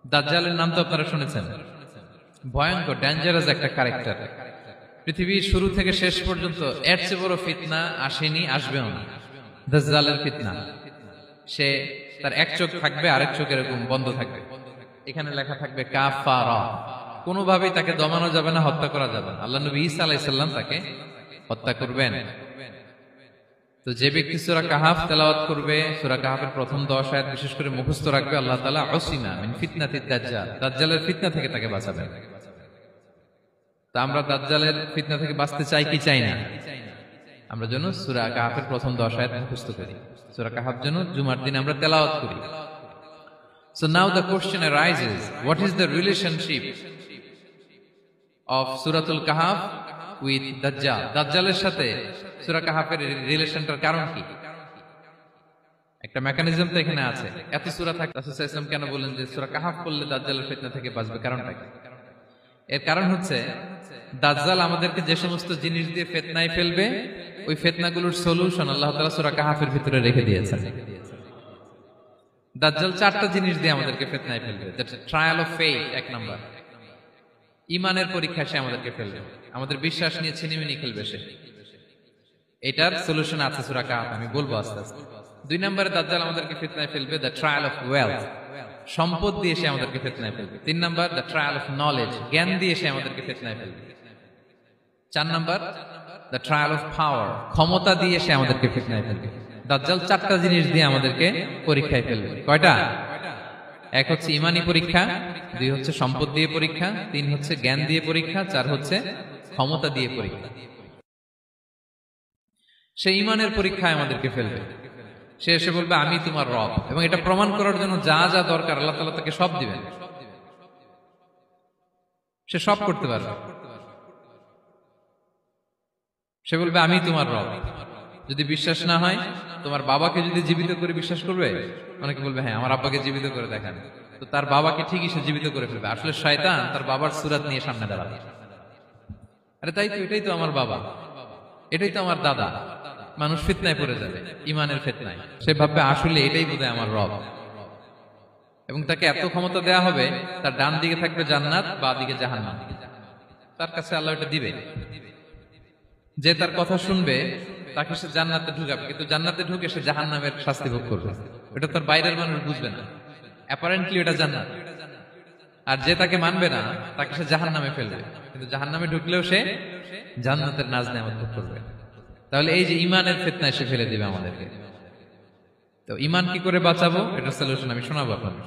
দাজ্জালের নাম তো আপনারা শুনেছেন। ভয়ঙ্কর ডেঞ্জারাস একটা ক্যারেক্টার। পৃথিবীর শুরু থেকে শেষ পর্যন্ত এর চেয়ে বড় ফিতনা আসেনি, আসবেও না। দাজ্জালের ফিতনা। সে তার এক চোখ থাকবে, আরেক চোখ এরকম বন্ধ থাকবে। এখানে লেখা থাকবে কাফারা। কোনোভাবেই তাকে দমানো যাবে না, হত্যা করা যাবে না। আল্লাহ নবী ঈসা আলাইহিস সালাম তাকে হত্যা করবেন। তো যে ব্যক্তি সূরা কাহাফ তেলাওয়াত করবে, সূরা কাহাফের প্রথম 10 আয়াত বিশেষ করে মুখস্থ রাখবে, আল্লাহ তাআলা উসিমা মিন ফিতনাতিদ দাজ্জাল, দাজ্জালের ফিতনা থেকে তাকে বাঁচাবেন। তা আমরা দাজ্জালের ফিতনা থেকে বাঁচতে চাই কি চাই না? আমরা যেন সূরা কাহাফের প্রথম 10 আয়াত মুখস্থ করি। সূরা কাহাফ যেন জুমার দিন আমরা তেলাওয়াত করি। So now the question arises, what is the relationship of Suratul Kahf with Dajjal? দাজ্জালের সাথে সূরা কাহাফের রিলেশনটার কারণ কি? একটা মেকানিজম তো এখানে আছে। এত সূরা থাকতে রাসূল সাল্লাল্লাহু আলাইহি ওয়াসাল্লাম কেন বলেন যে সূরা কাহাফ পড়লে দাজ্জালের ফিতনা থেকে বাঁচবে? কারণটা কি? এর কারণ হচ্ছে দাজ্জাল আমাদেরকে যে সমস্ত জিনিস দিয়ে ফিতনায় ফেলবে, ওই ফিতনাগুলোর সলিউশন আল্লাহ তাআলা সূরা কাহাফের ভিতরে রেখে দিয়েছেন। দাজ্জাল 4টা জিনিস দিয়ে আমাদেরকে ফিতনায় ফেলবে। দ্যাটস ট্রায়াল অফ ফেথ, এক নাম্বার। ঈমানের পরীক্ষা সে আমাদেরকে ফেলবে, আমাদের বিশ্বাস নিয়ে ছিনিমিনি খেলবে সে। এটার সলিউশন আছে সূরা কাহাফ, আমি বলবো আস্তে আস্তে। 2 নম্বরে দাজ্জাল আমাদেরকে ফিতনায় ফেলবে, দ্য ট্রায়াল অফ ওয়েলথ, সম্পদ দিয়ে সে আমাদেরকে ফিতনায় ফেলবে। 3 number the trial of knowledge, জ্ঞান দিয়ে সে আমাদেরকে ফিতনায় ফেলবে। 4 number the trial of power, ক্ষমতা দিয়ে সে আমাদেরকে ফিতনায় ফেলবে। দাজ্জাল 4টা জিনিস দিয়ে আমাদেরকে পরীক্ষায় ফেলবে। কয়টা? 1 হচ্ছে ঈমানি পরীক্ষা, 2 হচ্ছে সম্পদ দিয়ে পরীক্ষা, 3 হচ্ছে জ্ঞান দিয়ে পরীক্ষা, 4 হচ্ছে ক্ষমতা দিয়ে পরীক্ষা। সে ঈমানের পরীক্ষায় আমাদেরকে ফেলবে। সে এসে বলবে আমি তোমার রব, এবং এটা প্রমাণ করার জন্য যা যা দরকার আল্লাহ তাআলা তাকে সব দিবেন। সে সব করতে পারবে। সে বলবে আমি তোমার রব। যদি বিশ্বাস না হয়, তোমার বাবাকে যদি জীবিত করে বিশ্বাস করবে? অনেকে বলবে হ্যাঁ আমার আব্বাকে জীবিত করে দেখান। তো তার বাবাকে ঠিকই সে জীবিত করে ফেলবে। আসলে শয়তান তার বাবার সূরত নিয়ে সামনে দাঁড়াবে। আরে তাই তো, এটাই তো আমার বাবা, এটাই তো আমার দাদা। মানুষ ফিতনায় পড়ে যাবে, ঈমানের ফিতনায়। সে ভাববে আসলে এটাই বোধহয় আমার রব, এবং তাকে এত ক্ষমতা দেয়া হবে, তার ডান দিকে থাকবে জান্নাত, বাঁ দিকে জাহান্নাম। তার কাছে আল্লাহ এটা দিবে। যে তার কথা শুনবে তাকে সে জান্নাতে ঢুকাবে, কিন্তু জান্নাতে ঢুকে সে জাহান্নামের শাস্তি ভোগ করবে। এটা তার বাইরের মানুষ বুঝবে না, অ্যাপারেন্টলি এটা জান্নাত। আর যে তাকে মানবে না তাকে সে জাহান্নামে ফেলবে, কিন্তু জাহান্নামে ঢুকলেও সে জান্নাতের নাজ নেয়ামত ভোগ করবে। তাহলে এই যে ঈমানের ফিতনায় সে ফেলে দিবে আমাদেরকে। তো ঈমান কি করে বাঁচাবো, এটার সলিউশন আমি শোনাবো আপনাদের।